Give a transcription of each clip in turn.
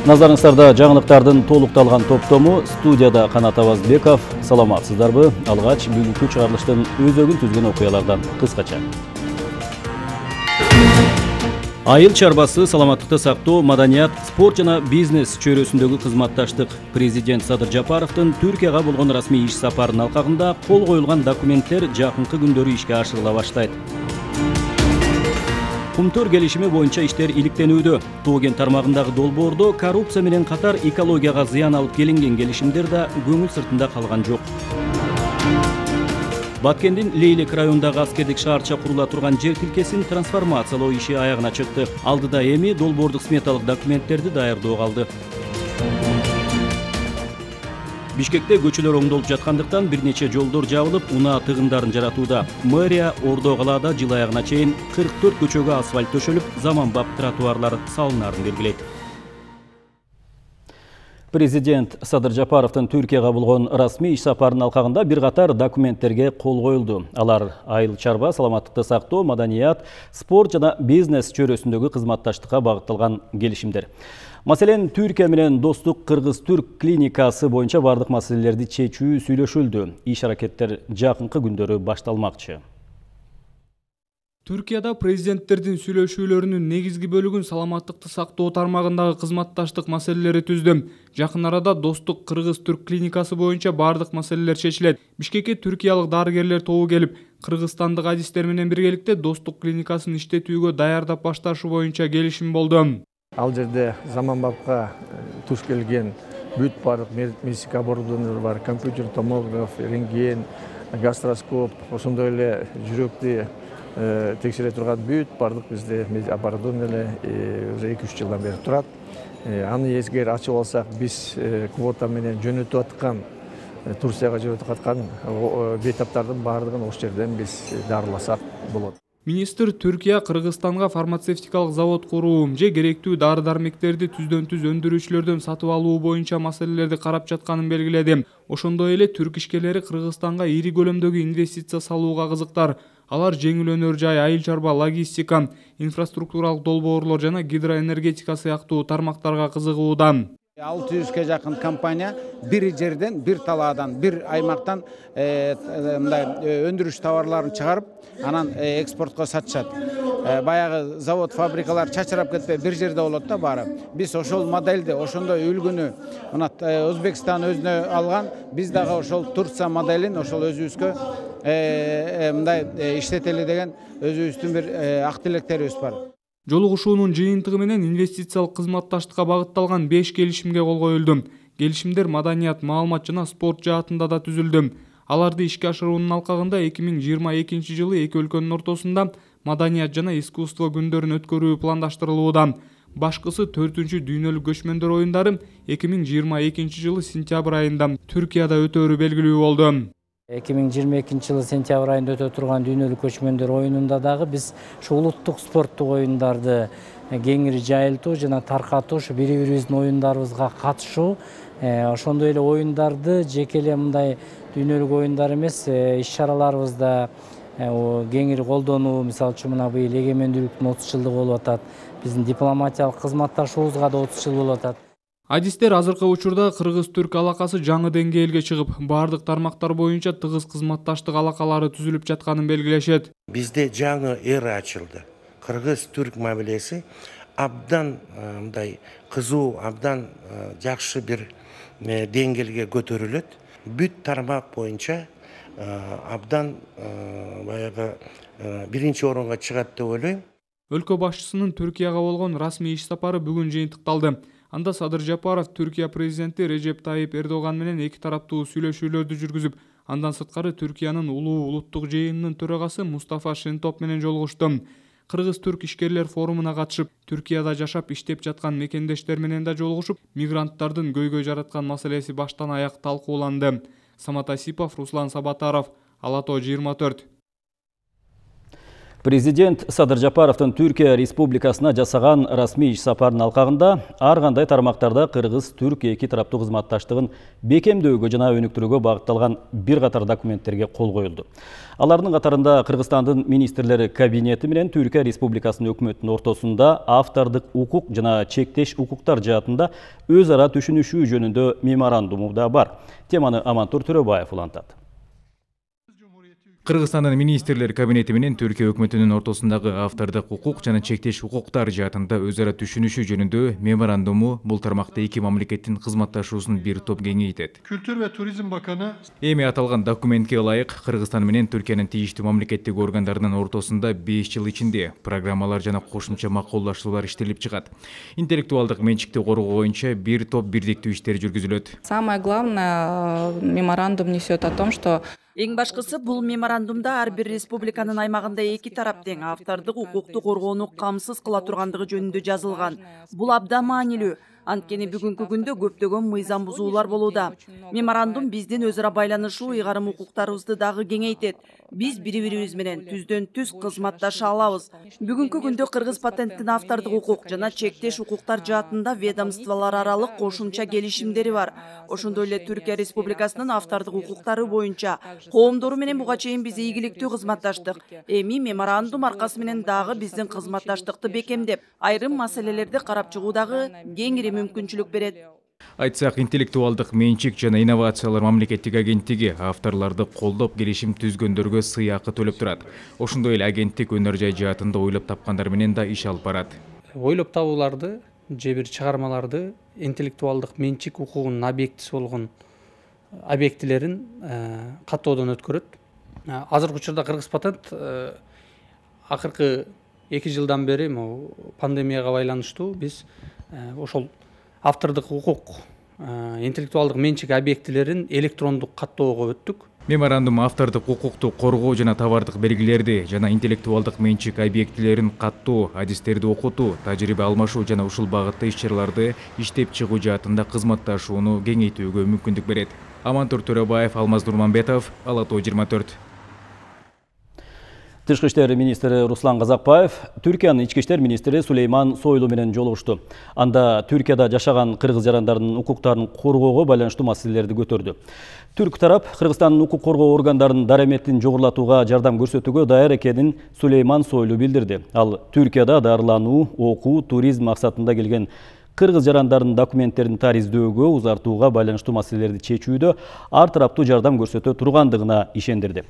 Назарыңыздарда жаңылыктардын толукталган топтому студияда Канат Абазбеков. Саламатсыздарбы? Алгач бүгүнкү чыгарылыштын өзөгүн түзгөн окуялардан кыскача. Айыл чарбасы, саламаттыкты сактоо, маданият, спорт жана бизнес чөйрөсүндөгү кызматташтык. Президент Садыр Жапаровдун Түркияга болгон расмий иш сапарынын алкагында кол коюлган документтер жакынкы күндөрү ишке ашырыла баштайт. Кумтөр келишими боюнча иштер иликтенүүдө. Тоо-Кен тармагындагы долбоордо коррупция менен катар экологияга зыян алып келинген келишимдер да көңүл сыртында калган жок. Баткендин Лейлек районундагы аскердик шаарча курула турган жер тилкесин трансформациялоо иши аягына чыкты. Алдыда эми долбоордук сметалык документтерди даярдоо калды. Бишкекте көчөлөр оңдолуп жаткандыктан бир нече жолдор жабылып, унаа тыгындарын жаратууда. Мэрия Ордо калаада жыл аягына чейин 44 көчөгө асфальт төшөлүп, заманбап тротуарлар салынарын белгилейт. Президент Садыр Жапаровдун Түркияга болгон расмий иш сапарынын алкагында бир катар документтерге кол коюлду. Алар айыл чарба, саламаттыкты сактоо, маданият, спорт жана бизнес чөйрөсүндөгү кызматташтыкка багытталган келишимдер. Маселен, Түркия менен достук кыргыз-түрк клиникасы боюнча бардык маселелерди чечүү сүйлөшүлдү. Иш аракеттер жакынкы күндөрү башталмакчы. Түркияда президенттердин сүйлөшүүлөрүнүн негизги бөлүгүн саламаттыкты сактоо тармагындагы кызматташтык маселелери түздү. Жакын арада достук кыргыз-түрк клиникасы боюнча бардык маселелер чечилет. Бишкекке түркиялык дарыгерлер тобу келип, кыргызстандык адистер менен биргеликте достук клиникасын иштетүүгө даярдап башташы боюнча келишим болду. Ал жерде заманбапка туш келген бүт бардык медицинский оборудованиялар бар, компьютер, томограф, рентген, гастроскоп, ошондой эле жүрөктү текшере турган бүт бардык бизде оборудованиялар уже 2-3 жылдан бери турат. Аны эгер ачып алсак, биз квота менен жөнөтүп аткан, Турцияга жөнөтүп аткан бейтаптардын бардыгын ошол жерден биз дарыласак болот. Министр Түркия Кыргызстанга фармацевтикалык завод куруу же керектүү дары-дармектерди түздөн-түз өндүрүүчүлөрдөн сатып алуу боюнча маселелерди карап жатканын белгиледи. Ошондой эле түрк ишкерлери Кыргызстанга ири көлөмдөгү инвестиция салууга кызыктар. Алар жеңил өнөр жай, айыл чарба, логистика, инфраструктуралык долбоорлор жана гидроэнергетика сыяктуу тармактарга кызыгууда. 600-ке жакын компания бир жерден, бир талаадан, бир аймактан өндүрүш товарларын чыгарып, анан экспортко сатышат. Баягы завод, фабрикалар чачырап кетпей бир жерде болот да баары. Биз ошол модельди, ошондой үлгүнү Өзбекстан өзүнө алган, биз дагы ошол Турция моделин ошол өзүбүзгө иштетели деген өзүбүздүн бир ак тилектерибиз бар. Жолугушуунун жыйынтыгы менен инвестициялык кызматташтыкка багытталган 5 келишимге кол коюлду. Келишимдер маданият, маалымат жана спорт жаатында да түзүлдү. Аларды ишке ашыруунун алкагында 2022 жылы эки өлкөнүн ортосунда маданият жана искусство күндөрүн өткөрүү пландаштырылууда. Башкысы 4-чү дүйнөлүк көчмөндөр оюндары 2022 жылы сентябрь айында Түркияда өтөөрү белгилүү болду. 2022 жылы сентябрь айында өтө турган дүйнөлүк көчмөндөр оюнунда дагы биз ушу улуттук спорттук оюндарды кеңири жайылтуу жана таркатуу, ушу бири-бирибиздин оюндарыбызга катышуу, ошондой эле оюндарды жеке эле мындай дүйнөлүк оюндар эмес, иш-чараларыбызда кеңири колдонуу, мисалы үчүн мына быйыл эгемендүүлүктүн 30 жылдыгы болуп атат. Биздин дипломатиялык кызматташуубузга да 30 жыл болуп атат. Адистер азыркы учурда кыргыз-түрк алакасы жаңы деңгээлге чыгып, бардык тармактар боюнча тыгыз кызматташтык алакалары түзүлүп жатканын белгилешет. Бизде жаңы эра ачылды. Кыргыз-түрк мамилеси абдан мындай кызуу, абдан жакшы бир деңгээлге көтөрүлөт. Бүт тармак боюнча абдан баягы биринчи орунга чыгат деп ойлойм. Өлкө башчысынын Түркияга болгон расмий иш сапары бүгүн жыйынтыкталды. Анда Садыр Жапаров Түркия президенти Режеп Тайип Эрдоган менен эки тараптуу сүйлөшүүлөрдү жүргүзүп, андан сырткары Түркиянын улуттук жыйынынын төрагасы Мустафа Шентоп менен жолугушту. Кыргыз-түрк ишкерлер форумуна катышып, Түркияда жашап иштеп жаткан мекендештер менен да жолугушуп, мигранттардын көйгөй жараткан маселеси баштан аяк талкууланды. Самат Асипов, Руслан Сабатаров, Ала Тоо 24. Президент Садыр Жапаровдун Түркия Республикасына жасаган расмий иш сапарынын алкагында ар кандай тармактарда кыргыз-түрк эки тараптуу кызматташтыгын бекемдөөгө жана өнүктүрүүгө багытталган бир катар документтерге кол коюлду. Алардын катарында Кыргызстандын министрлери кабинети менен Түркия Республикасынын өкмөтүнүн ортосунда автордук укук жана чектеш укуктар жаатында өз ара түшүнүшүү жөнүндө меморандуму да бар. Теманы Амантур Төрөбаев улантат. Кыргызстандын министрлер кабинети менен Түркия өкмөтүнүн ортосундагы автордук укук жана чектеш укуктар жаатында өз ара түшүнүшүү жөнүндө меморандуму бул тармакта эки мамлекеттин кызматташуусун бир топ кеңейтет. Kültür ve Turizm Bakanı Эми аталган документке ылайык Кыргызстан менен Түркиянын тийиштүү мамлекеттик органдарынын ортосунда 5 жыл ичинде программалар жана кошумча макулдашуулар иштелип чыгат. Интеллектуалдык менчикти коргоо боюнча бир топ бирдиктүү иштер жүргүзүлөт. Самое главное, меморандум несет о том, что Эң башкысы бул меморандумда ар бир республиканын аймагында эки тарап тең автордук укукту коргоону камсыз кыла тургандыгы жөнүндө жазылган. Бул абдан маанилүү. Анткени бүгүнкү күндө көптөгөн мыйзам бузуулар болууда. Меморандум биздин өз ара байланышуу ыйгарым укуктарыбызды дагы кеңейтет. Биз бири-бирибиз менен түздөн-түз кызматташа алабыз. Бүгүнкү күндө кыргыз патенттин автордук укук жана чектеш укуктар жаатында ведомстволор аралык кошумча келишимдери бар. Ошондой эле Түркия Республикасынын автордук укуктары боюнча коомдору менен буга чейин биз ийгиликтүү кызматташтык. Эми меморандум аркасы менен дагы биздин кызматташтыкты бекемдеп, айрым маселелерди карап чыгуудагы кеңири мүмкүнчүлүк берет. Айтсак, интеллектуалдык менчик жана инновациялар мамлекеттик агенттиги авторлорду колдоп келишим түзгөндөргө сыйакы төлөп турат. Ошондой эле агенттик өнөр жай жаатында ойлоп тапкандар менен да иш алып барат. Ойлоп табууларды же бир чыгармаларды интеллектуалдык менчик укугунун объектиси болгон объектилерин каттоодон өткөрөт. Азыркы учурда Кыргыз патент акыркы 2 жылдан бери пандемияга байланыштуу биз ошол автордук укук интеллектуалдык менчик объектилерин электрондук каттоого өттүк. Меморандум автордук укукту коргоо жана товардык белгилерди жана интеллектуалдык менчик объектилерин каттоо, адистерди окутуу, тажрыйба алмашуу жана ушул багытта иш-чараларды иштеп чыгуу жаатында кызматташууну кеңейтүүгө мүмкүндүк берет. Амантур Төрөбаев, Алмаз Нурманбетов, Ала Тоо 24. Тышкы иштер министри Руслан Казакбаев Түркиянын ички иштер министри Сулейман Сойлу менен жолугушту. Анда Түркияда жашаган кыргыз жарандарынын укуктарын коргоого байланыштуу маселелерди көтөрдү. Түрк тарап Кыргызстандын укук коргоо органдарынын дараметин жогорулатууга жардам көрсөтүүгө даяр экенин Сулейман Сойлу билдирди. Ал Түркияда дарылануу, окуу, туризм максатында келген кыргыз жарандарынын документтерин тариздөөгө, узартууга байланыштуу маселелерди чечүүдө ар тараптуу жардам көрсөтө тургандыгына ишендирди.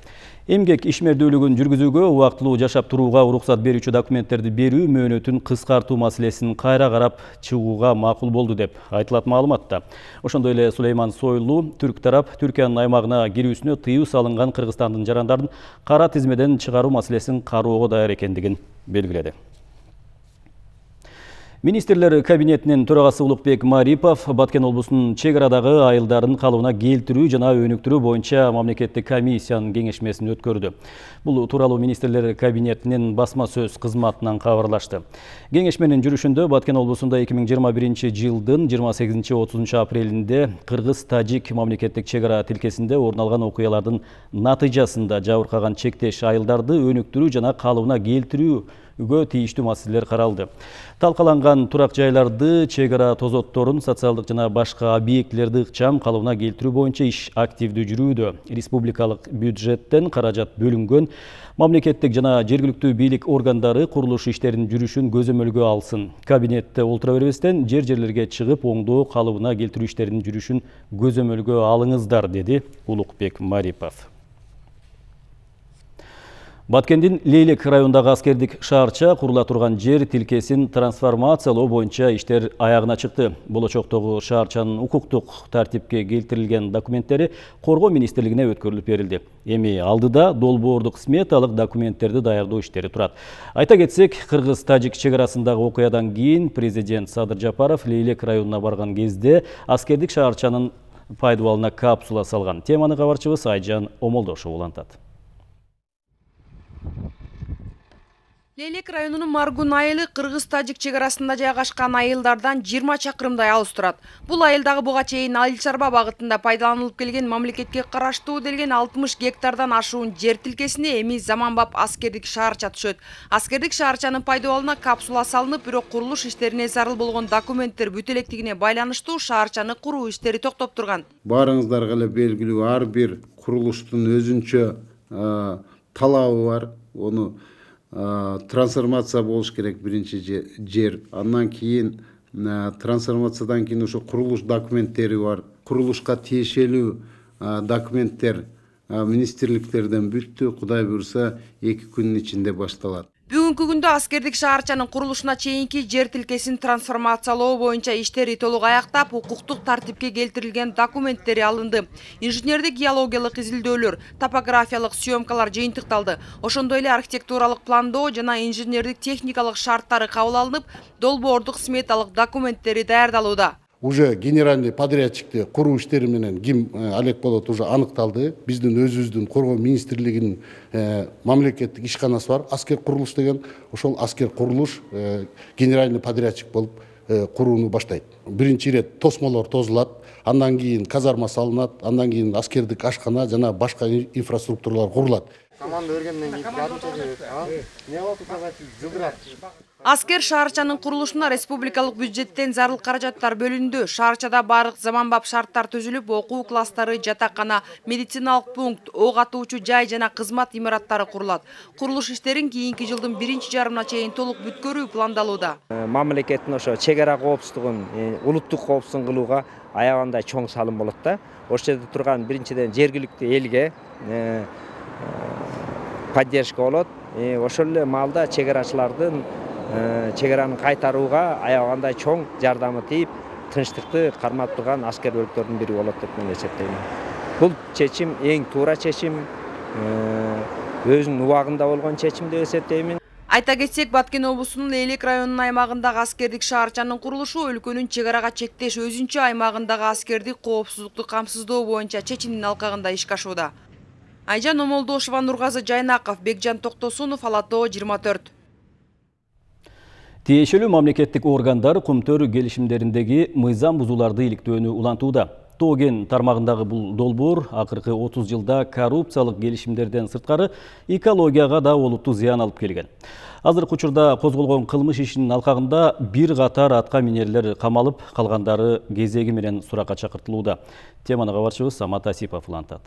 Эмгек ишмердүүлүгүн жүргүзүүгө, убактылуу жашап турууга уруксат берүүчү документтерди берүү мөөнөтүн кыскартуу маселесин кайра карап чыгууга макул болду деп айтылат маалыматта. Ошондой эле Сулейман Сойлу түрк тарап Түркиянын аймагына кирүүсүнө тыюу салынган Кыргызстандын жарандарын кара тизмеден чыгаруу маселесин кароого даяр экендигин белгиледи. Министрлер кабинетинин төрагасы Улукбек Марипов Баткен облусунун чек арадагы айылдарын калыбына келтирүү жана өнүктүрүү боюнча мамлекеттик комиссиянын кеңешмесин өткөрдү. Бул тууралуу министрлер кабинетинин басма сөз кызматынан кабарлашты. Кеңешменин жүрүшүндө Баткен облусунда 2021 жылдын 28-30 апрелинде Кыргыз-Тажик мамлекеттик чек ара тилкесинде орун алган окуялардын натыйжасында жабыркаган чектеш айылдарды өнүктүрүү жана калыбына келтирүүгө тийиштүү маселелер каралды. Талкаланган турак жайларды, чек ара тозотторун, социалдык жана башка объектилерди ыкчам калыбына келтирүү боюнча иш активдүү жүрүүдө. Республикалык бюджеттен каражат бөлүнгөн, мамлекеттик жана жергиликтүү бийлик органдары курулуш иштеринин жүрүшүн көзөмөлгө алсын. Кабинетте олтура бербестен жерлерге чыгып оңдоо калыбына келтирүү иштеринин жүрүшүн көзөмөлгө алыңыздар, деди Улукбек Марипов. Баткендин Лейлек районундагы аскердик шаарча курула турган жер тилкесин трансформациялоо боюнча иштер аягына чыкты. Болочоктогу шаарчанын укуктук тартипке келтирилген документтери Коргоо министрлигине өткөрүлүп берилди. Эми алдыда долбоордук сметалык документтерди даярдоо иштери турат. Айта кетсек, Кыргыз-Тажик чек арасындагы окуядан кийин президент Садыр Жапаров Лейлек районуна барган кезде аскердик шаарчанын пайдаланууна капсула салган. Теманы кабарчыбыз Айжан Омолдошов улантат. Лейлек районунун Маргун айылы Кыргыз-Тажик чек арасында жайгашкан айылдардан 20 чакырымдай алыс турат. Бул айылдагы буга чейин айыл чарба багытында пайдаланылып келген мамлекетке караштуу делген 60 гектардан ашуун жер тилкесине эми заманбап аскердик шаарча түшөт. Аскердик шаарчанын пайдаланууна капсула салынып, бирок курулуш иштерине зарыл болгон документтер бүт электигине байланыштуу шаарчаны куруу иштери токтоп турган. Барыңыздарга эле белгилүү, ар бир курулуштун өзүнчө талабы бар. Onu трансформация болуш керек биринчи жер. Андан кийин трансформациядан кийин ошо курулуш документтери бар. Курулушка тиешелүү документтер министрликтерден бүттү. Кудай буйрса 2 күнүн ичинде башталат. Бүгүнкү күндө аскердик шаарчанын курулушуна чейинки жер тилкесин трансформациялоо боюнча иштери толук аяктап, укуктук тартипке келтирилген документтери алынды. Инженердик геологиялык изилдөөлөр, топографиялык съемкалар жыйынтыкталды. Ошондой эле архитектуралык пландоо жана инженердик техникалык шарттары кабыл алынып, долбоордук сметалык документтери даярдалууда. Уже генеральный подрядчикти куруу иштери менен ким алек болот уже аныкталды. Биздин өзүбүздүн коргоо министрлигинин мамлекеттик ишканасы бар, аскер курулуш деген. Ошол аскер курулуш генеральный подрядчик болуп курууну баштайт. Биринчи ирет тосмолор тозулат, андан кийин казарма салынат, андан кийин аскердик ашкана жана башка инфраструктуралар курулат. Команда бергенден кийин Аскер шаарчанын курулушуна республикалык бюджеттен зарыл каражаттар бөлүндү. Шаарчада бардык заманбап шарттар түзүлүп, окуу класстары, жатакана, медициналык пункт, ок атуучу жай жана кызмат имараттары курулат. Курулуш иштерин кийинки жылдын 1-жарымына чейин толук бүткөрүү пландалууда. Мамлекеттин ошо чек ара коопсуздугун, улуттук коопсуздугун кылууга аябагандай чоң салым болот да. Ошол жерде турган биринчиден жергиликтүү элге поддержка болот. Ошол эле маалда чек арачылардын чегаранын кайтарууга аябагандай чоң жардамы тийип, тынчтыкты кармап турган аскер өлкөлөрдүн бири болот деп мен эсептейм. Бул чечим эң туура чечим, өзүнүн убагында болгон чечим деп эсептейм. Айта кетсек, Баткен облусунун Лейлек районунун аймагындагы аскердик шаарчанын курулушу өлкөнүн чек арага чектеш өзүнчө аймагындагы аскердик коопсуздукту камсыздоо боюнча чечимдин алкагында ишке ашууда. Айжан Омолдошова, Нургазы Жайнаков, Бекжан Токтосунов, Алатоо 24. Тиешелүү мамлекеттик органдар Кумтөр келишимдериндеги мыйзам бузууларды иликтөөнү улантууда. Тоген тармагындагы бул долбоор акыркы 30 жылда коррупциялык келишимдерден сырткары экологияга да олуттуу зыян алып келген. Азыркы учурда козголгон кылмыш ишинин алкагында бир катар атка минерлер камалып, калгандары кезеги менен суракка чакыртылууда. Теманы кабарчыбыз Самат Асипов улантат.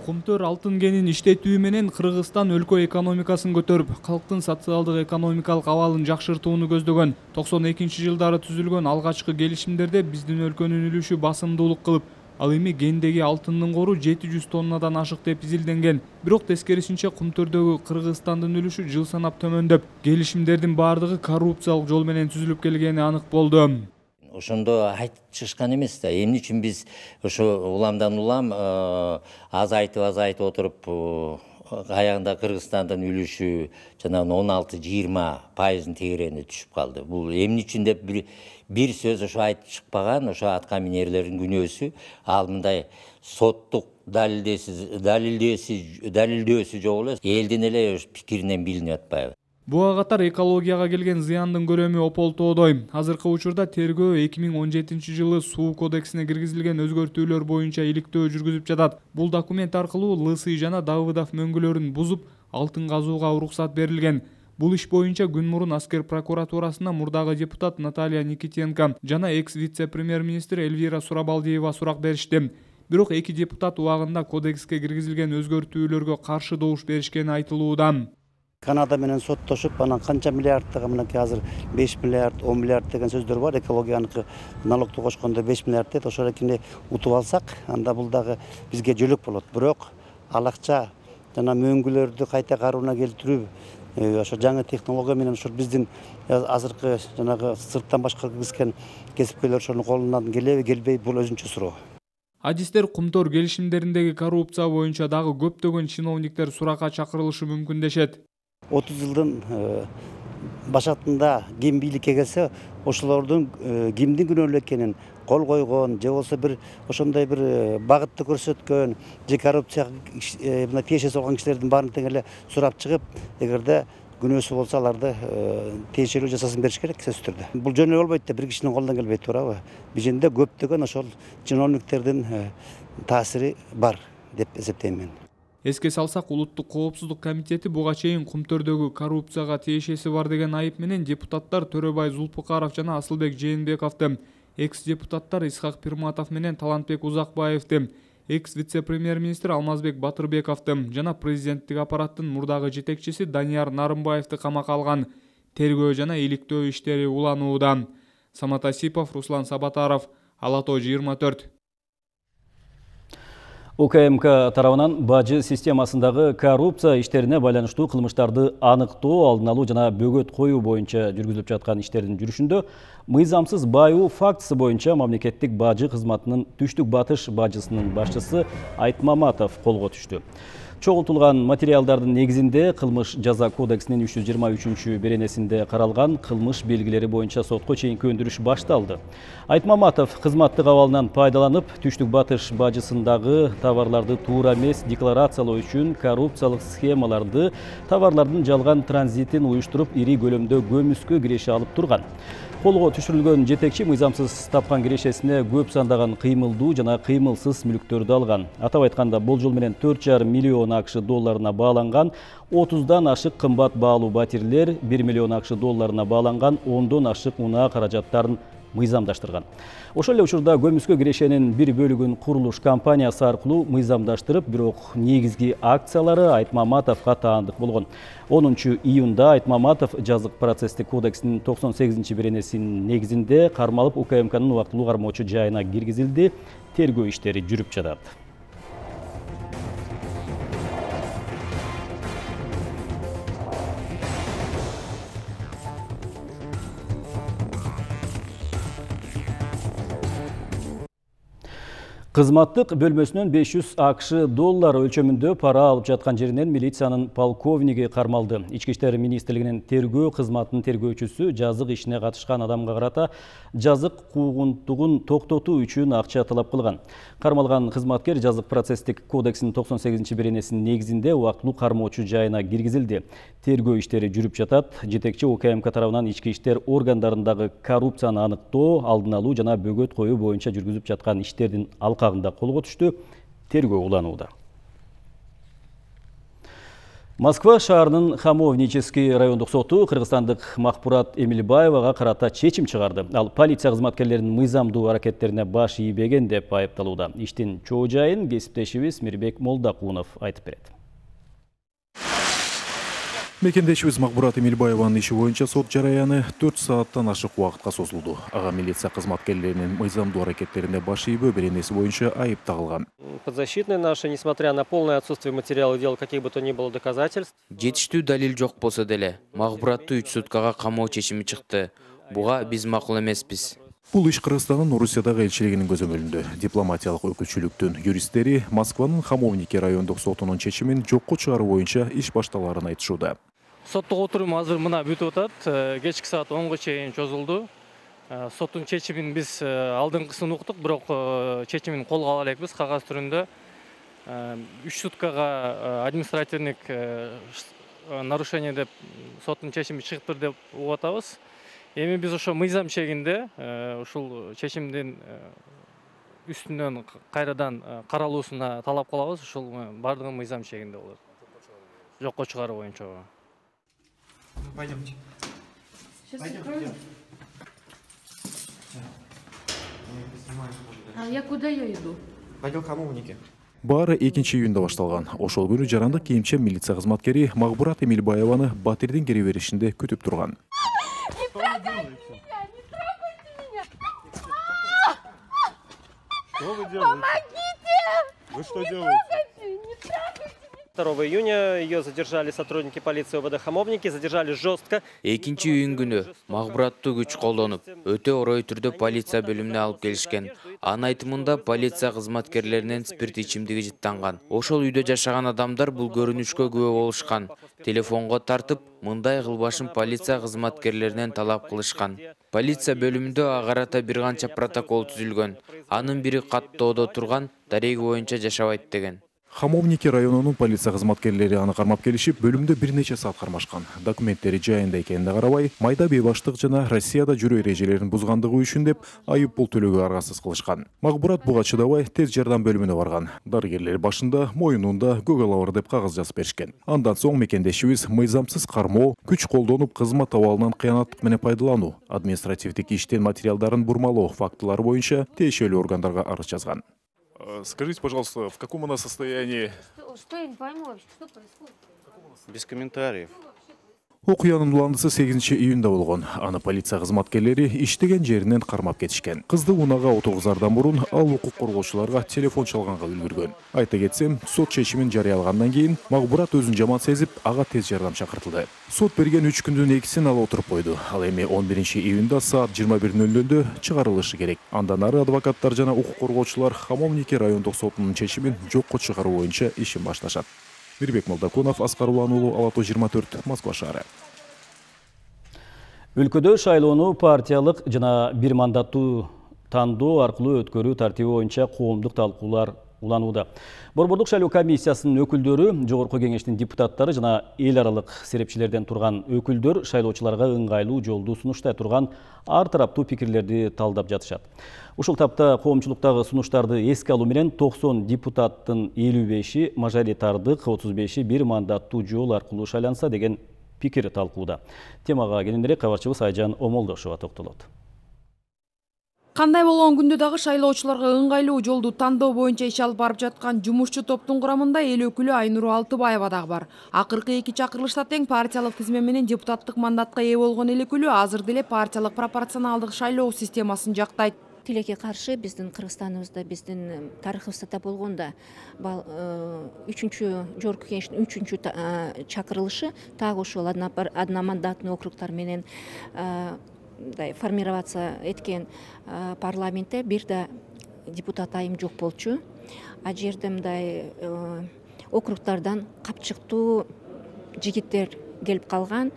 Кумтөр алтын кенин иштетүү менен Кыргызстан өлкө экономикасын көтөрүп, калктын социалдык экономикалык абалын жакшыртууну көздөгөн. 92-жылдары түзүлгөн алгачкы келишимдерде биздин өлкөнүн үлүшү басымдуулук кылып, ал эми кендеги алтындын кору 700 тоннадан ашык деп изилденген. Бирок тескерисинче Кумтөрдөгү Кыргызстандын үлүшү жыл санап төмөндөп, келишимдердин бардыгы коррупциялык жол менен түзүлүп келгени анык болду. Ошондо айтып чыгышкан эмес да. Эмне үчүн биз ошо уламдан улам азайтып отуруп, аягында Кыргызстандын үлүшү жана 16-20% тегерени түшүп калды. Бул эмне үчүн деп бир сөз ошо айтып чыкпаган, ошо атка минерлердин күнөөсү, ал мындай соттук далилдөөсү жок эле, элдин эле пикиринен билинип атпайбы. Буга катар экологияга келген зыяндын көлөмү ополтоодой. Азыркы учурда тергөө 2017-жылы суу кодексине киргизилген өзгөртүүлөр боюнча иликтөө жүргүзүп жатат. Бул документ аркылуу Лысый жана Давыдов мөңгүлөрүн бузуп, алтын казууга уруксат берилген. Бул иш боюнча күн мурун аскер прокуратурасына мурдагы депутат Наталья Никитенко жана экс-вице-премьер-министр Эльвира Сурабалдиева сурак беришти. Бирок эки депутат убагында кодекске киргизилген өзгөртүүлөргө каршы добуш беришкени айтылууда. Канада менен соттошуп, анан канча миллиардтыга мынакей азыр 5 миллиард, 10 миллиард деген сөздөр бар. Экологияныкы налогду кошкондо 5 миллиард дейт. Ошол экини утуп алсак, анда бул дагы бизге жөлөк болот. Бирок ал акча жана мөңгүлөрдү кайта карууна келтирүү, ошо жаңы технология менен ошо биздин азыркы жанагы сырттан башка киргизген кесипкөйлөр ошонун колунан келеби, келбей, бул өзүнчө суроо. Адистер Кумтөр келишимдериндеги коррупция боюнча дагы көптөгөн чиновниктер суракка чакырылышы мүмкүн дешет. 30 жылдын башатында ким бийликке келсе, ошолордун кимдин күнөөлүү экенин, кол койгон же болбосо бир ошондой бир багытты көрсөткөн же коррупцияга мына тиешеси болгон кишилердин баарын тең эле сурап чыгып, эгерде күнөөсү болсо аларды тиешелүү жасасын бериш керек сөзсүз түрдө. Бул жөн эле болбойт да, бир кишинин колунан келбейт, туурабы? Бизинде көптөгөн ошол чиновниктердин таасири бар деп эсептейм мен. Эске салсак, Улуттук коопсуздук комитети буга чейин Кумтөрдөгү коррупцияга тиешеси бар деген айып менен депутаттар Төрөбай Зулпукаров жана Асылбек Жээнбековду, экс-депутаттар Исхак Пирматов менен Талантбек Узакбаевду, экс-вице-премьер-министр Алмазбек Батырбековду жана президенттик аппараттын мурдагы жетекчиси Данияр Нарымбаевди камакка алган. Тергөө жана иликтөө иштери уланууда. Самат Асипов, Руслан Сабатаров, Ала Тоо 24. УКМК тарабынан бажы системасындагы коррупция иштерине байланыштуу кылмыштарды аныктоо, алдын алуу жана бөгөт коюу боюнча жүргүзүлүп жаткан иштердин жүрүшүндө мыйзамсыз байуу фактысы боюнча мамлекеттик бажы кызматынын Түштүк Батыш бажысынын башчысы Айтмаматов колго түштү. Чогултулган материалдардын негизинде кылмыш жаза кодексинин 323 беренесинде каралган кылмыш белгилери боюнча сотко чейинки өндүрүш башталды. Айтмаматов кызматтык абалынан пайдаланып, Түштүк Батыш бажысындагы товарларды туура эмес декларациялоо үчүн коррупциялык схемаларды, товарлардын жалган транзитин уюштуруп, ири көлөмдө көмүскө киреше алып турган. Колго түшүрүлгөн жетекчи мыйзамсыз тапкан кирешесине көп сандаган кыймылдуу жана кыймылсыз мүлктөрдү алган. Атап айтканда, бул жол менен 4,5 миллион АКШ долларына бааланган 30дан ашык кымбат баалуу батирлер, 1 миллион АКШ долларына бааланган 10дон ашык унаа каражаттарын мыйзамдаштырган. Ошол эле учурда көмүскө кирешенин бир бөлүгүн курулуш компаниясы аркылуу мыйзамдаштырып, бирок негизги акциялары Айтмаматовго таандык болгон. 10 июнда Айтмаматов жазык процесстик кодексинин 98 беренесинин негизинде кармалып УКМКнын убактылуу кармоочу жайына киргизилди. Тергөө иштери жүрүп жатат. Кызматтык бөлмөсүнөн 500 АКШ доллар өлчөмүндө пара алып жаткан жеринен милициянын полковниги кармалды. Ички иштер министрлигинин тергөө кызматынын тергөөчүсү жазык ишине катышкан адамга карата жазык куугунтугун токтотуу үчүн акча талап кылган. Кармалган кызматкер жазык процесстик кодексинин 98 беренесинин негизинде убактылуу кармоочу жайына киргизилди. Тергөө иштери жүрүп жатат. Жетекчи УКМК тарабынан ички иштер органдарындагы коррупцияны аныктоо, алдын алуу жана бөгөт коюу боюнча жүргүзүп жаткан иштердин алкагында колго түштү. Тергөө уланууда. Москва шаарынын Хамовнический райондук соту кыргызстандык Махпурат Эмилбаевага карата чечим чыгарды. Ал полиция кызматкерлеринин мыйзамдуу аракеттерине баш ийбеген деп айыпталууда. Иштин чоо жайын кесиптешибиз Мирбек Молдакунов айтып берет. Мекендешибиз Махпурат Эмилбаеванын иши боюнча сот жараяны 4 сааттан ашык убакытка созулду. Ага милиция кызматкерлеринин мыйзамдуу аракеттерине баш ийбөө беренеси боюнча айып тагылган. Подзащитные наши, несмотря на полное отсутствие материала дела, каких бы то ни было доказательств. Жетиштүү далил жок болсо деле, Махпуратты 3 суткага камоо чечими чыкты. Буга биз макул эмеспиз. Бул иш Кыргызстандын Орусиядагы элчилигинин көзөмөлүндө. Дипломатиялык өкүлчүлүктүн юристтери Москванын Хамовники райондук сотунун чечимин жокко чыгаруу боюнча иш башталарын айтышууда. Соттук отурум азыр мына бүтүп атат. Кечки саат 10га чейин чозулду. Соттун чечимин биз алдыңкысын уктук, бирок чечимин колго ала элекпиз кагаз түрүндө. 3 суткага административдик нарушение деп соттун чечими чыгыптыр деп угуп атабыз. Эми биз ошо мыйзам чегинде ушул чечимдин үстүнөн кайрадан каралуусуна талап кылабыз. Ушул бардыгы мыйзам чегинде болот. Жокко чыгаруу боюнча. Пойдемте. А я куда я иду? Пойдем к Хамовнике. Баары 2 июнда башталган. Ошол күнү жарандык кийимче милиция кызматкери Махпурат Эмилбаеваны батирдин кире беришинде күтүп турган. Не трогайте меня! Не трогайте меня! Что вы делаете? Помогите! Вы что не делаете? Трогайте, не трогайте! 2 июня ее задержали сотрудники полиции ОВД Хамовники, задержали жестко. Экинчи үйүн күнү магбураттуу күч колдонуп, өтө орой түрдө полиция бөлүмүнө алып келишкен. Анын айтымында полиция кызматкерлеринен спирт ичимдиги жыттанган. Ошол үйдө жашаган адамдар бул көрүнүшкө күбө болушкан. Телефонго тартып, мындай кылбашын полиция кызматкерлеринен талап кылышкан. Полиция бөлүмүндө ага карата бир канча протокол түзүлгөн. Анын бири каттоодо турган, дареги боюнча жашабайт деген. Хамовники районунун полиция кызматкерлери аны кармап келишип, бөлүмдө бир нече саат кармашкан. Документтери жайында экенине карабай, майда бейбаштык жана Россияда жүрүү эрежелерин бузгандыгы үчүн деп айып пул төлөөгө аргасыз кылышкан. Магбурат буга чыдабай тез жардам бөлүмүнө барган. Дарыгерлер башында, моюнунда көгөл ауыр деп кагаз жазып беришкен. Андан соң мекендешибиз мыйзамсыз кармоо, күч колдонуп кызмат абалынан кыянаттык менен пайдалануу, административдик иштин материалдарын бурмалоо фактылары боюнча тиешелүү органдарга арыз жазган. Скажите, пожалуйста, в каком она состоянии? Что я не пойму вообще, что происходит? Без комментариев. Окуянын уландысы 8 июнда болгон. Аны полиция кызматкерлери иштеген жеринен кармап кетишкен. Кызды унага отургузардан мурун ал укук коргоочуларга телефон чалганга үлгүргөн. Айта кетсем, сот чечимин жарыялагандан кийин Магбурат өзүн жаман сезип, ага тез жардам чакыртылды. Сот берген 3 күндүн 2-син ал отуруп койду. Ал эми 11 июнда саат 21:00 чыгарылышы керек. Андан ары адвокаттар жана укук коргоочулар Хамовники райондук сотунун чечимин жокко чыгаруу боюнча ишин башташат. Мирбек Молдокунов, Аскар Улан уулу, Ала Тоо 24, Москва шаары. Өлкөдө шайлоону партиялык жана бир мандаттуу тандоо аркылуу өткөрүү тартиби боюнча коомдук талкуулар уланууда. Борбордук шайлоо комиссиясынын өкүлдөрү, жогорку кеңештин депутаттары жана эл аралык серепчилерден турган өкүлдөр шайлоочуларга ыңгайлуу жолду сунуштай турган ар тараптуу пикирлерди талдап жатышат. Ушул тапта коомчулуктагы сунуштарды эске алуу менен 90 депутаттын 55-и мажоритардык, 35-и бир мандаттуу жол аркылуу шайланса деген пикир талкууда. Темага кененирээк кабарчыбыз Айжан Омолдошова токтолот. Кандай болгон күндө дагы шайлоочуларга ыңгайлуу жолду тандоо боюнча иш алып барып жаткан жумушчу топтун курамында эл өкүлү Айнур Алтыбаева дагы бар. Акыркы 2 чакырылышта тең партиялык тизме менен депутаттык мандатка ээ болгон эл өкүлү азыр деле партиялык пропорционалдык шайлоо системасын жактайт. Тилекке каршы биздин Кыргызстаныбызда, биздин тарыхыбызда болгондо 3-чү жогорку кеңештин 3-чү чакырылышы так ошол одномандатный округтар менен формироваться эткен парламентте бир да депутат айым жок болчу. А жерде мындай округтардан капчыктуу жигиттер келип калган.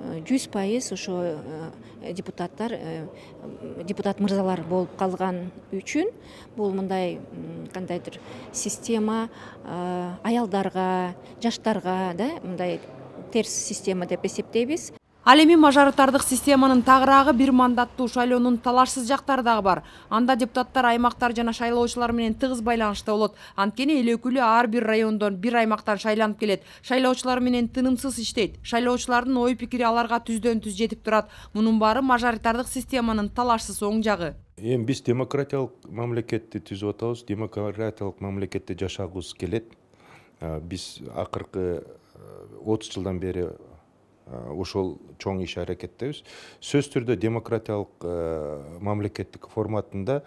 100% ошо депутат мырзалар болуп калган үчүн бул мындай кандайдыр система аялдарга, жаштарга да мындай терс система деп эсептейбиз. Ал эми мажоритардык системанын тагыраагы бир мандаттуу шайлоонун талашсыз жактары дагы бар. Анда депутаттар аймактар жана шайлоочулар менен тыгыз байланышта болот. Анткени эл өкүлү ар бир райондон, бир аймактан шайланып келет. Шайлоочулар менен тынымсыз иштейт. Шайлоочулардын ой пикири аларга түздөн түз жетип турат. Мунун баары мажоритардык системанын талашсыз оң жагы. Эми биз демократиялык мамлекетти түзүп атабыз, демократиялык мамлекетте жашагыбыз келет. Биз акыркы 30 жылдан бери ошол чоң иш аракеттебиз. Сөз түрдө демократиялык мамлекеттик форматында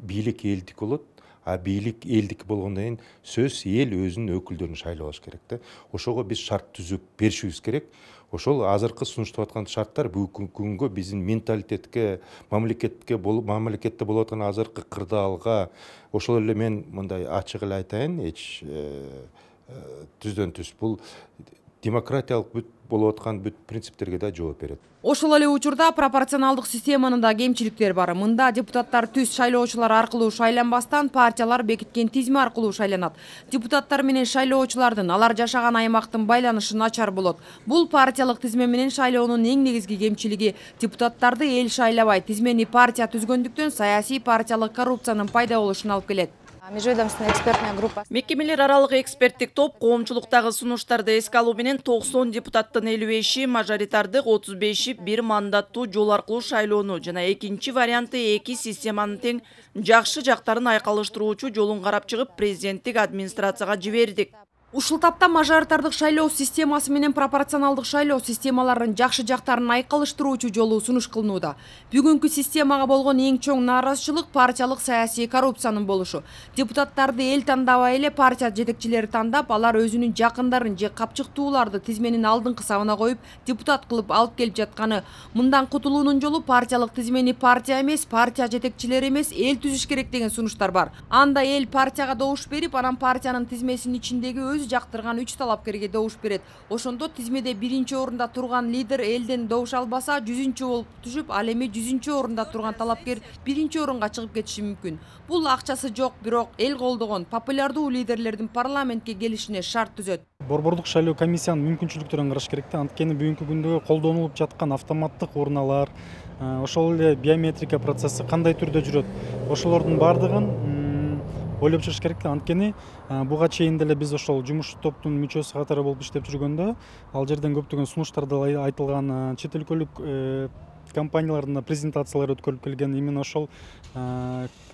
бийлик элдик болот, а бийлик элдик болгондон кийин сөз эл өзүнүн өкүлдөрүн шайлабаш керек да. Ошого биз шарт түзүп беришибиз керек. Ошол азыркы сунуштап аткан шарттар бүгүнкү күнгө биздин менталитетке, мамлекетте болуп аткан азыркы кырдаалга, ошол эле мен мындай ачык эле айтайын, түздөн түз бул демократиялык бүт болуп аткан бүт принциптерге да жооп берет. Ошол эле учурда пропорционалдык системанын да кемчиликтери бар. Мында депутаттар түз шайлоочулар аркылуу шайланбастан партиялар бекиткен тизме аркылуу шайланат. Депутаттар менен шайлоочулардын алар жашаган аймактын байланышы начар болот. Бул партиялык тизме менен шайлоонун эң негизги кемчилиги. Депутаттарды эл шайлабай, тизмени партия түзгөндүктөн саясий партиялык коррупциянын пайда болушуна алып келет. Межведомственная экспертная группа. Мекемелер аралык эксперттик топ коомчулуктагы сунуштарды эске алуу менен 90 депутаттын 55-и мажоритардык, 35-и бир мандаттуу жол аркылуу шайлоону жана экинчи варианты 2 системанын тең жакшы жактарын айкалыштыруучу жолун карап чыгып президенттик администрацияга жибердик. Ушул тапта мажоритардык шайлоо системасы менен пропорционалдык шайлоо системаларынын жакшы жактарын айкалыштыруучу жолу сунуш кылынууда. Бүгүнкү системага болгон эң чоң нааразычылык партиялык саясий коррупциянын болушу. Депутаттарды эл тандабай эле партия жетекчилери тандап, алар өзүнүн жакындарын же капчыктууларды тизменин алдыңкы сабына коюп, депутат кылып алып келип жатканы. Мындан кутулуунун жолу партиялык тизмени партия эмес, партия жетекчилери эмес, эл түзүш керек деген сунуштар бар. Анда эл партияга добуш берип, анан партиянын тизмесинин ичиндеги жактырган 3 талапкерге добуш берет. Ошондо тизмеде биринчи орунда турган лидер элден добуш албаса 100-чү болуп түшүп, ал эми 100-чү орунда турган талапкер биринчи орунга чыгып кетиши мүмкүн. Бул акчасы жок, бирок эл колдогон популярдуу лидерлердин парламентке келишине шарт түзөт. Борбордук шайлоо комиссиянын мүмкүнчүлүктөрүн караш керек да. Анткени бүгүнкү күндө колдонулуп жаткан автоматтык урналар, ошол эле биометрика процесси кандай түрдө жүрөт? Ошолордун бардыгын ойлоп чыгыш керек да. Анткени буга чейин деле биз ошол жумуш топтун мүчөсү катары болуп иштеп жүргөндө ал жерден көптөгөн сунуштарда айтылган чет өлкөлүк компаниялардын презентациялары өткөрүлүп келген, именно ошол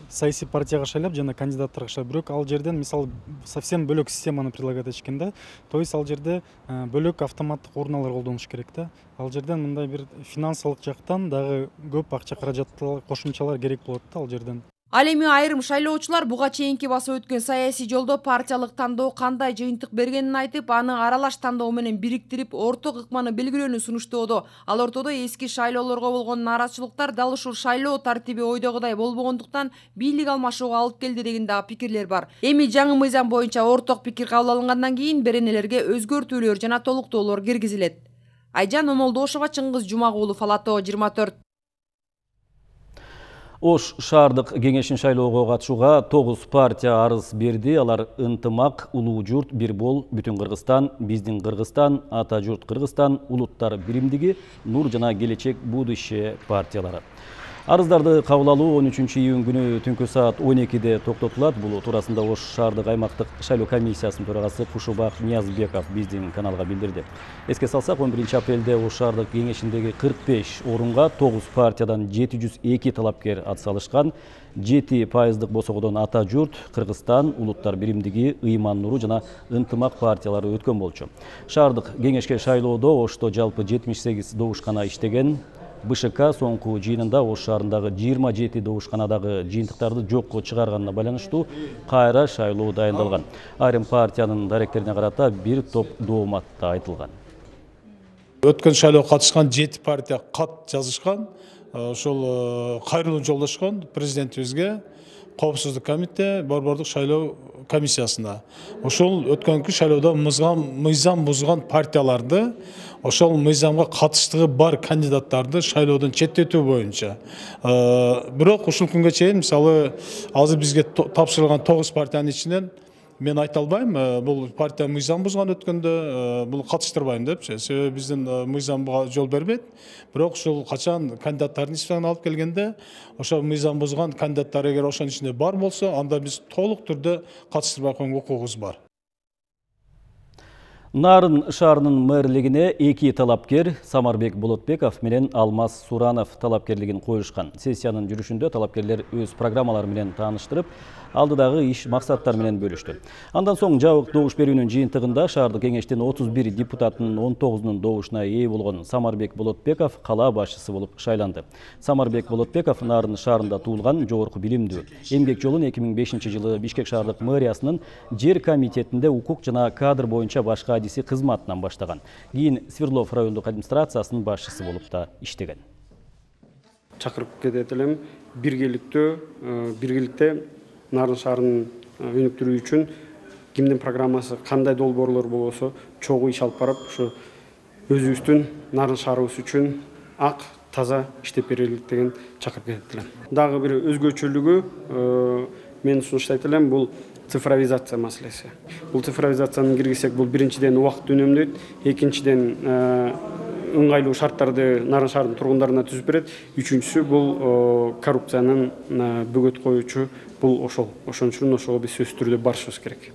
саясий партияга шайлап жана кандидаттарга шайлап. Бирок ал жерден мисалы совсем бөлөк системаны предлагать этишкен да. То есть ал жерде бөлөк автоматтык урналар колдонуш керек да. Ал жерден мындай бир финансылык жактан дагы көп акча каражаттар, кошумчалар керек болот да ал жерден. Ал эми айрым шайлоочулар буга чейинки басып өткөн саясий жолдо партиялык тандоо кандай жыйынтык бергенин айтып, аны аралаш тандоо менен бириктирип, орток ыкманы белгилөөнү сунуштоодо. Ал ортодо эски шайлоолорго болгон нааразычылыктар дал ушул шайлоо тартиби ойдогудай болбогондуктан бийлик алмашууга алып келди деген дагы пикирлер бар. Эми жаңы мыйзам боюнча орток пикир кабыл алынгандан кийин беренелерге өзгөртүүлөр жана толуктоолор киргизилет. Айжан Омолдошова, Чыңгыз Жумагулов, Алато 24. Ош шаардык кеңешин шайлоого катышууга 9 партия арыз берди. Алар ынтымак, улуу журт, бир бол, бүтүн Кыргызстан, биздин Кыргызстан, ата журт Кыргызстан, улуттар биримдиги, Нур жана Келечек будущее партиялары. Арыздарды кабыл алуу 13-июнь күнү түнкү саат 12-де токтотулат. Бул туурасында Ош шаардык аймактык шайлоо комиссиясынын төрагасы Кушубак Ниязбеков биздин каналга билдирди. Эске салсак, 11-апрелде Ош шаардык кеңешиндеги 45 орунга 9 партиядан 702 талапкер атсалышкан. 7% босогодон ата журт, Кыргызстан, улуттар биримдиги, ыйман нуру жана ынтымак партиялары өткөн болчу. Шаардык кеңешке шайлоодо Ошто жалпы 78 добушкана иштеген. БШК соңку жыйынында Ош шаарындагы 27 добушканадагы жыйынтыктарды жокко чыгарганына байланыштуу кайра шайлоо дайындалган. Айрым партиянын даректерине карата бир топ дооматта айтылган. Өткөн шайлоого катышкан 7 партия кат жазышкан. Ошол кайрылуу жолдошкон президентибизге, Коопсуздук комитет, борбордук шайлоо комиссиясына. Ошол өткөнкү шайлоодо мыйзам бузган партияларды, ошол мыйзамга катыштыгы бар кандидаттарды шайлоодон четтетүү боюнча. Бирок ушул күнгө чейин мисалы азыр бизге тапшырылган 9 партиянын ичинен мен айта албайм, бул партия мыйзам бузган өткөндө, бул катыштырбайм депчи. Себеби биздин мыйзамга жол бербейт. Бирок ушул качан кандидаттардын исмин алып келгенде, ошо мыйзам бузган кандидаттар эгер ошонун ичинде бар болсо, анда биз толук түрдө катыштырбай койгонго укугубуз бар. Нарын шаарынын мэрлигине 2 талапкер Самарбек Болотбеков менен Алмаз Суранов талапкерлигин коюшкан. Сессиянын жүрүшүндө талапкерлер өз программалары менен тааныштырып, алдыдагы иш максаттар менен бөлүштү. Андан соң жабык добуш берүүнүн жыйынтыгында шаардык кеңештин 31 депутатынын 19-нун добушуна ээ болгон Самарбек Болотбеков кала башчысы болуп шайланды. Самарбек Болотбеков Нарын шаарында туулган, жогорку билимдүү. Эмгек жолун 2005-жылы Бишкек шаардык мэриясынын жер комитетинде укук жана кадр боюнча башка адиси кызматынан баштаган. Кийин Свердлов райондук администрациясынын башчысы болуп да иштеген. Чакырып кетет элем, биргеликте Нарын шаарынын өнүктүрүү үчүн кимдин программасы кандай долбоорлор болосо чогуу иш алып барып, ушу өзүбүздүн Нарын шаарыбыз үчүн ак, таза иштеп берелик деген чакырып кетет элем. Дагы бир өзгөчөлүгү мен сунуштайт элем, бул цифровизация маселеси. Бул цифровизацияны киргизсек, бул биринчиден убакыт үнөмдөйт, экинчиден ыңгайлуу шарттарды Нарын шаарынын тургундарына түзүп берет. Үчүнчүсү бул коррупциянын бөгөт коюучу бул ошол. Ошон үчүн ошого биз сөзсүз түрдө барышыбыз керек.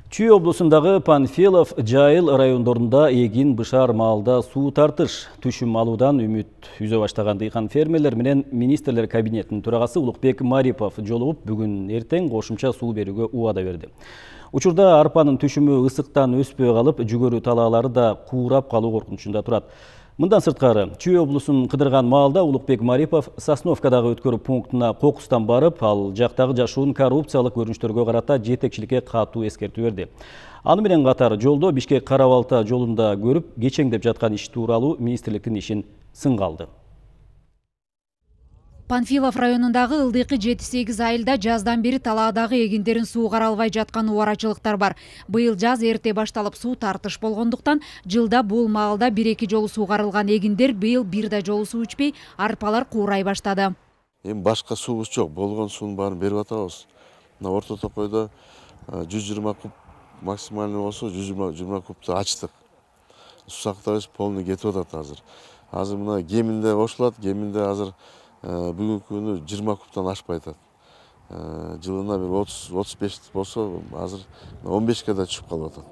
Чүй облусундагы Панфилов, Жайыл райондорунда эгин бышар маалда суу тартыш түшүм алуудан үмүт үзө баштаган дыйкан фермерлер менен министрлер кабинетинин төрагасы Улукбек Марипов жолугуп, бүгүн эртең кошумча суу берүүгө убада берди. Учурда арпанын түшүмү ысыктан өспөй калып, жүгөрү талаалары да куурап калуу коркунучунда турат. Мындан сырткары, Чүй облусун кыдырган маалда Улукбек Марипов Сосновкадагы өткөрүү пунктуна кокустан барып, ал жактагы жашуун коррупциялык көрүнүштөргө карата жетекчиликке катуу эскертүү берди. Аны менен катар жолдо Бишкек-Кара-Балта жолунда көрүп, кечеңдеп жаткан иш тууралуу министрликтин ишин сынга алды. Панфилов районундагы ылдыйкы 7-8 айылда жаздан бери талаадагы эгиндерин суу каралбай жаткан убарачылыктар бар. Быйыл жаз эрте башталып суу тартыш болгондуктан жылда бул маалда 1-2 жолу суу карылган эгиндер быйыл бир да жолу суу ичпей, арпалар куурай баштады. Эми башка суубуз жок, болгон суунун баарын берип атабыз. Мына Орто Токойдо 120 куб максимальный болсо 120 кубту ачтык. Суу сактабыз полный кетип атат азыр. Азыр мына кеминде кошулат, кеминде азыр бүгүнкү күнү 20 кубтан ашпай атат. Жылына бир 30-35 болсо азыр 15ке да түшүп калып атат.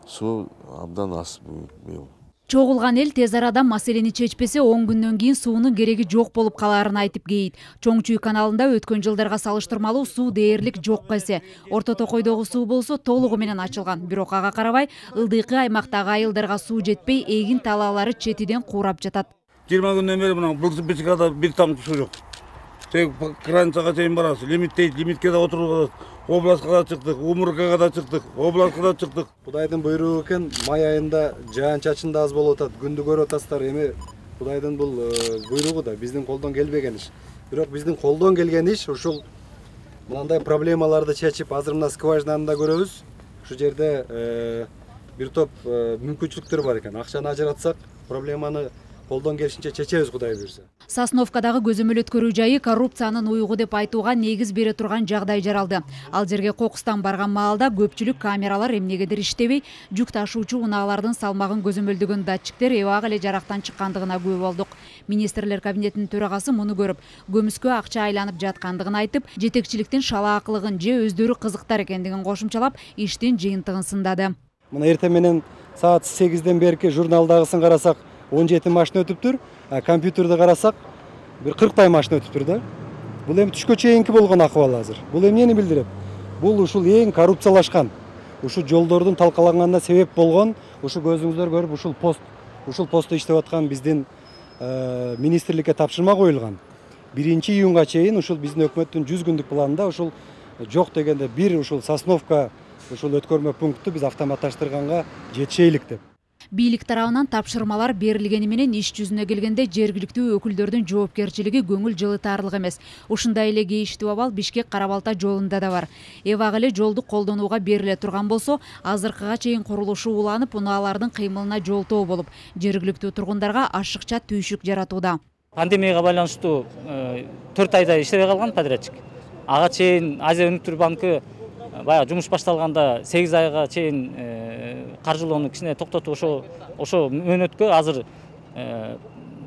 Суу абдан аз быйыл. Чогулган эл тез арада маселени чечпесе 10 күндөн кийин суунун кереги жок болуп калаарын айтып кейит. Чоң Чүй каналында өткөн жылдарга салыштырмалуу суу дээрлик жок эсе. Орто Токойдогу суу болсо толугу менен ачылган. Бирок ага карабай, ылдыйкы аймактагы айылдарга суу жетпей, эгин талаалары четиден куурап жатат. 20 күндөн бери мына Бишкекада бир тамчы суу жок. Тек границага чейин барабыз. Лимитке да отуруп атат. Областка да чыктык, Умуркага да чыктык, областка да чыктык. Кудайдын буйругу экен, май айында жаан чачын да аз болуп атат. Күндү көрүп атасыздар. Эми Кудайдын бул буйругу да биздин колдон келбеген иш. Бирок биздин колдон келген иш ушул мындай проблемаларды чечип, азыр мына скважинаны да көрөбүз. Ушу жерде бир топ мүмкүнчүлүктөр бар экен. Акчаны ажыратсак, проблеманы колдон келишинче чечебиз, Кудай буйрса. Сосновкадагы көзөмөл өткөрүү жайы коррупциянын уюгу деп айтууга негиз бере турган жагдай жаралды. Ал жерге кокустан барган маалда көпчүлүк камералар эмнегедир иштебей, жүк ташуучу унаалардын салмагын көзөмөлдөгөн датчиктер эбак эле жарактан чыккандыгына күбө болдук. Министрлер кабинетинин төрагасы муну көрүп, көмүскө акча айланып жаткандыгын айтып, жетекчиликтин шалаакылыгын же өздөрү кызыктар экендигин кошумчалап, иштин жыйынтыгын сындады. Мына эртең менен саат 8ден берки журналдагысын карасак 17 машина өтүптүр, компьютерди карасак бир 40 машина өтүптүр да. Бул эми түшкө чейинки болгон акыбал азыр. Бул эмнени билдирет? Бул ушул эң коррупциялашкан, ушу жолдордун талкаланганына себеп болгон, ушу көзүңүздөр көрүп ушул постто иштеп аткан биздин министрликке тапшырма коюлган. 1-июнга чейин ушул биздин өкмөттүн 100 күндүк планында ушул жок дегенде бир ушул Сосновка ушул өткөрмө пункту биз автоматташтырганга жетишейлик деп. Бийлик тарабынан тапшырмалар берилгени менен иш жүзүнө келгенде жергиликтүү өкүлдөрдүн жоопкерчилиги көңүл жылытаарлык эмес. Ушундай эле кейиштүү абал Бишкек-Кара-Балта жолунда да бар. Эбак эле жолду колдонууга бериле турган болсо, азыркыга чейин курулушу уланып, унаалардын кыймылына жолтоо болуп, жергиликтүү тургундарга ашыкча түйшүк жаратууда. Пандемияга байланыштуу 4 айда иштебей калган подрядчик. Ага чейин Азия өнүктүрүү банкы баягы жумуш башталганда 8 айга чейин каржылоону кичине токтотуп ошо мөөнөткө азыр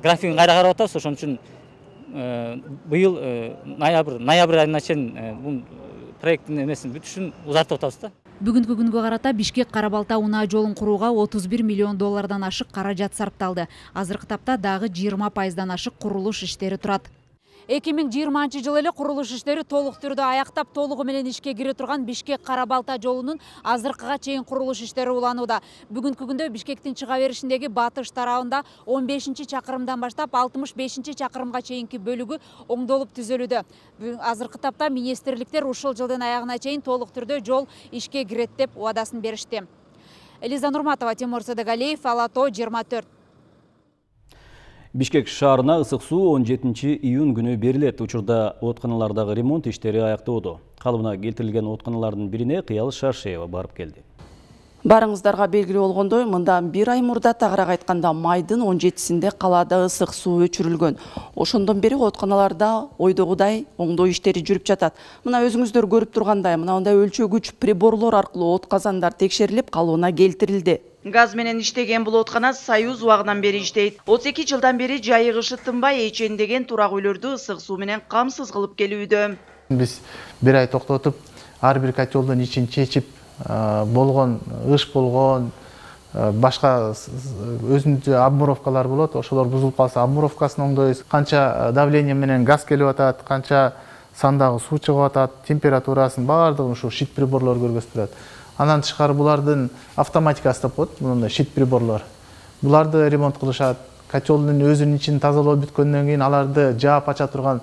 графигин кайра карап атабыз. Ошон үчүн быйыл ноябрь айына чейин бул проекттин эмесин бүтүшүн узартып атабыз да. Бүгүнкү күнгө карата Бишкек-Кара-Балта унаа жолун курууга 31 миллион доллардан ашык каражат сарпталды. Азыркы тапта дагы 20% ашык курулуш иштери турат. 2020 жыл эле курулуш иштери толук түрдө аяктап, толугу менен ишке кире турган Бишкек-Кара-Балта жолунун азыркыга чейин курулуш иштери уланууда. Бүгүнкү күндө Бишкектин чыга беришиндеги батыш тарабында 15-чакырымдан баштап 65-чакырымга чейинки бөлүгү оңдолуп түзөлүүдө. Азыркы тапта министрликтер ушул жылдын аягына чейин толук түрдө жол ишке кирет деп убадасын беришти. Элиза Нурматова, Тимур Садыгалиев, Алато 24. Бишкек шаарына ысык суу 17 июнь күнү берилет. Учурда отканалардагы ремонт иштери аяктоодо. Калыбына келтирилген отканалардын бирине Кыял Шаршеева барып келди. Барыңыздарга белгилүү болгондой, мында бир ай мурда тагыраак айтканда майдын 17-синде калаада ысык суу өчүрүлгөн. Ошондон бери отканаларда ойдогудай оңдоо иштери жүрүп жатат. Мына өзүңүздөр көрүп тургандай, мындай өлчөгүч приборлор аркылуу от казандар текшерилип, калыбына келтирилди. Газ менен иштеген бул откана Союз убагынан бери иштейт. 32 жылдан бери жайыгышы тынбай эчендеген турак үйлөрдү ысык суу менен камсыз кылып келүүдө. Биз бир ай токтотуп, ар бир котелдун ичин чечип, болгон ыш болгон башка өзүнчө обмуровкалар болот. Ошолор бузулуп калса обмуровкасын оңдойбуз. Канча давление менен газ келип атат, канча сандагы суу чыгып атат, температурасын баардыгын ушу шит приборлор көргөзүп турат. Анан тышкары булардын автоматикасы деп коет, мындай щит приборлор. Буларды ремонт кылышат. Котелдун өзүнүн ичин тазалоо бүткөндөн кийин аларды жаап ача турган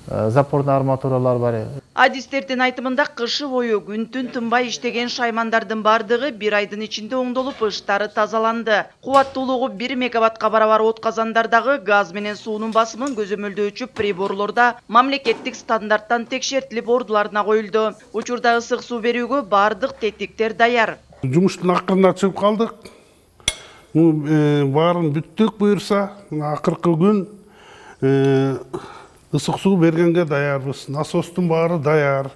запорный арматуралар бар. Адистердин айтымында кышы бою күн-түн тынбай иштеген шаймандардын бардыгы 1 айдын ичинде оңдолуп ыштары тазаланды. Кубаттуулугу 1 мегаваттка барабар от казандардагы газ менен суунун басымын көзөмөлдөөчү приборлорда мамлекеттик стандарттан текшертилип ордуларына коюлду. Учурда ысык суу берүүгө бардык тетиктер даяр. Жумуштун акырына чыгып калдык. Барын бүттүк буюрса, акыркы күн ысык суу бергенге даярбыз. Насостун баары даяр.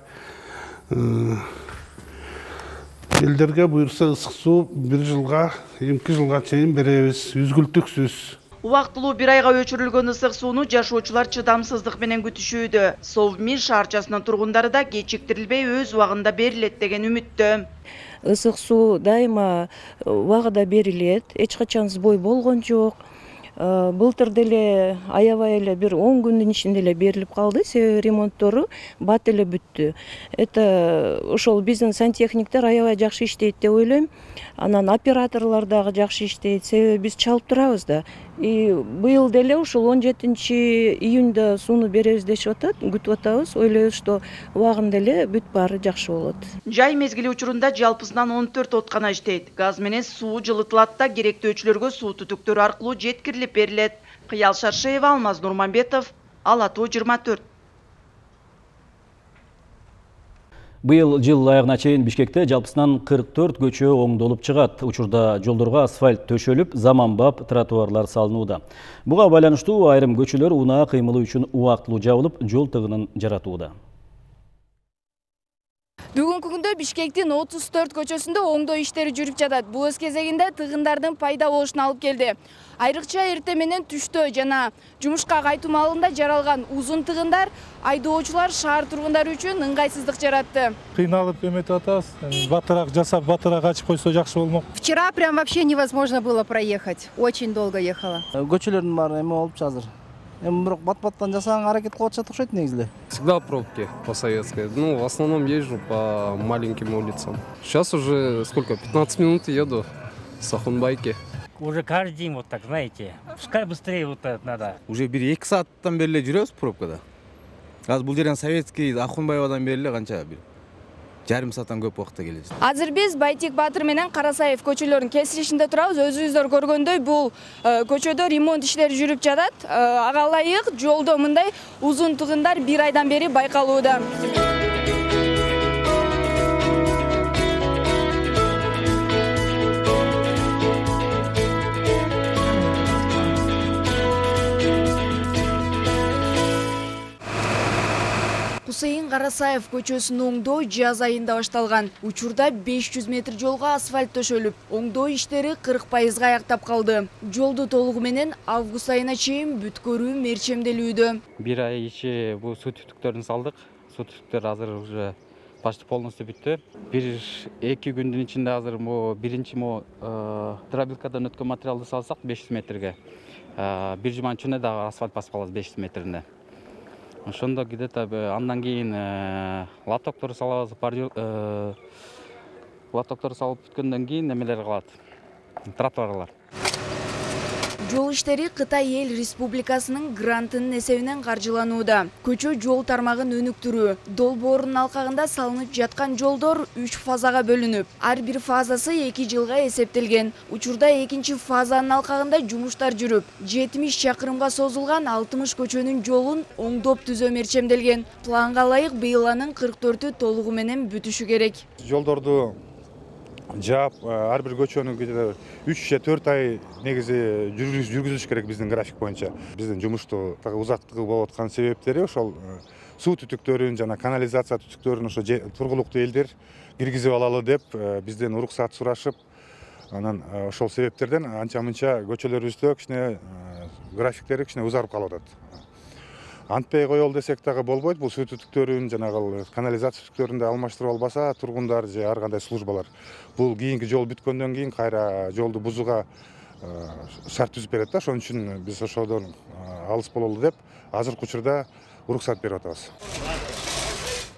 Элдерге буюрса ысык суу 1 жылга, 2 жылга чейин беребиз, үзгүлтүксүз. Убактылуу 1 айга өчүрүлгөн ысык сууну жашоочулар чыдамсыздык менен күтүшүүдө. Совмин шаарчасынын тургундары да кечиктирилбей өз убагында берилет деген үмүттө. Ысык суу дайыма убагында берилет, эч качан сбой болгон жок. Былтыр деле аябай эле бир 10 күндүн ичинде эле берилип калды, себеби ремонттору бат эле бүттү. Это ошол биздин сантехниктер аябай жакшы иштейт деп ойлойм. Анан операторлор дагы жакшы иштейт, себеби биз чалып турабыз да. Быйыл деле ушул 17-июнда сууну беребиз дешип атат, күтүп атабыз. Ойлойбуз, что убагында эле бүт баары жакшы болот. Жай мезгили учурунда жалпысынан 14 откана иштейт. Газ менен суу жылытылат да керектөөчүлөргө суу түтүктөрү аркылуу жеткирилип берилет. Кыял Шаршеева, Алмаз Нурманбетов, Ала Тоо 24. Быйыл жыл аягына чейин Бишкекте жалпысынан 44 көчө оңдолуп чыгат. Учурда жолдорго асфальт төшөлүп, заманбап тротуарлар салынууда. Буга байланыштуу айрым көчөлөр унаа кыймылы үчүн убактылуу жабылып, жол тыгынын жаратууда. Бүгүнкү күндө Бишкектин 34 көчөсүндө оңдоо иштери жүрүп жатат. Бул өз кезегинде тыгындардын пайда болушуна алып келди. Айрыкча эртең менен түштө жана жумушка кайтуу маалында жаралган узун тыгындар айдоочулар, шаар тургундары үчүн ыңгайсыздык жаратты. Кыйналып эметип атабыз. Батыраак жасап, батыраак ачып койсо жакшы болмок. Вчера прям вообще невозможно было проехать. Очень долго ехала. Көчөлөрдүн баары эме болупчу азыр. Бирок бат-баттан жасаган аракет кылып атышат окшойт негизи. Всегда пробки по советской. Ну, в основном езжу по маленьким улицам. Сейчас уже сколько? 15 минут еду с Ахунбайки. Уже каждый день вот так, знаете. Пускай быстрее вот это надо. Уже 1-2 сааттан бери эле жүрөбүз пробкада. Азыр бул жерден Советский, Ахунбаевадан бери эле канча бир жарым сааттан көп убакытта келебиз. Азыр биз Байтик Батыр менен Карасаев көчөлөрүнүн кесилишинде турабыз. Өзүңүздөр көргөндөй бул көчөдө ремонт иштери жүрүп жатат. Ага ылайык жолдо мындай узун тыгындар 1 айдан бери байкалууда. Хусейин Карасаев көчөсүн оңдоо жаз айында башталган. Учурда 500 метр жолго асфальт төшөлүп, оңдоо иштери 40% аяктап калды. Жолду толугу менен август айына чейин бүткөрүү мерчемделүүдө. 1 ай ичи бул суу түтүктөрүн салдык. Суу түтүктөр азыр уже почти полностью бүттү. 1-2 күндүн ичинде азыр биринчи дробилкадан өткөн материалды салсак 500 метрге. Бир жуманын ичинде дагы асфальт басып калабыз 500 метрине. Ошондо где-то андан кийин лотоктор салабыз, лотоктор салып бүткөндөн кийин немелер калат? Тротуарлар. Жол иштери Кытай Эл Республикасынын грантынын эсебинен каржыланууда. Көчө жол тармагын өнүктүрүү. Долбоордун алкагында салынып жаткан жолдор 3 фазага бөлүнүп, ар бир фазасы 2 жылга эсептелген. Учурда экинчи фазанын алкагында жумуштар жүрүп, 70 чакырымга созулган 60 көчөнүн жолун оңдоп түзөө мерчемделген. Планга ылайык быйыл анын 44-ü толугу менен бүтүшү керек. Жолдорду жаап, ар бир көчөнү 3-4 ай негизи жүргүзүлүш керек биздин график боюнча. Биздин жумушту узактыгы болуп аткан себептери ошол суу түтүктөрүн жана канализация түтүктөрүн ошо тургулуктуу элдер киргизип алалы деп бизден уруксат сурашып, анан ошол себептерден анча-мынча көчөлөрүбүздө кичине графиктери кичине узарып калып атат. Антпей коелу десек дагы болбойт. Бул суу түтүктөрүн жанагы канализация түтүктөрүн да алмаштырып албаса, тургундар же ар кандай службалар бул кийинки жол бүткөндөн кийин кайра жолду бузууга шарт түзүп берет да. Ошон үчүн биз ошодон алыс бололу деп азыркы учурда уруксат берип атабыз.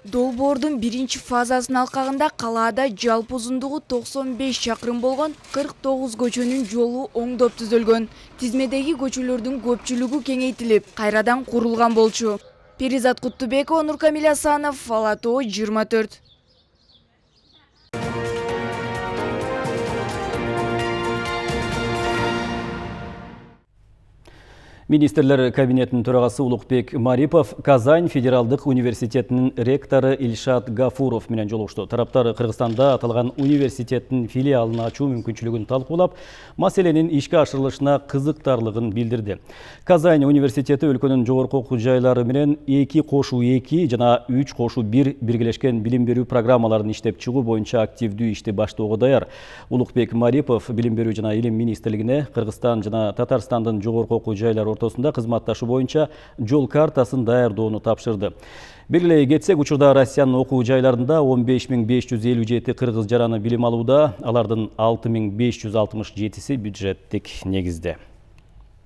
Долбоордун биринчи фазасынын алкагында калаада жалпы узундугу 95 чакырым болгон 49 көчөнүн жолу оңдоп түзөлгөн. Тизмедеги көчөлөрдүн көпчүлүгү кеңейтилип, кайрадан курулган болчу. Перизат Куттубекова, Нуркамил Асанов, Фалато 24. Министрлер кабинетінің төрағасы Улукбек Марипов Казань федералдық университетінің ректоры Ильшат Гафуров менен жолугушту. Тараптар Кыргызстанда аталган университеттин филиалын ачуу мүмкүнчүлүгүн талкуулап, маселенин ишке ашырылышына кызыктарлыгын билдирди. Казань университети өлкөнүн жогорку окуу жайлары менен 2+2 жана 3+1 биргелешкен билим берүү программаларын иштеп чыгуу боюнча активдүү ишти баштоого даяр. Улукбек Марипов билим берүү жана илим министрлигине Кыргызстан жана Татарстандын жогорку окуу жайлары ортосунда кызматташуу боюнча жол картасын даярдоону тапшырды. Белгилей кетсек, учурда Россиянын окуу жайларында 15.557 кыргыз жараны билим алууда, алардын 6.567-си бюджеттик негизде.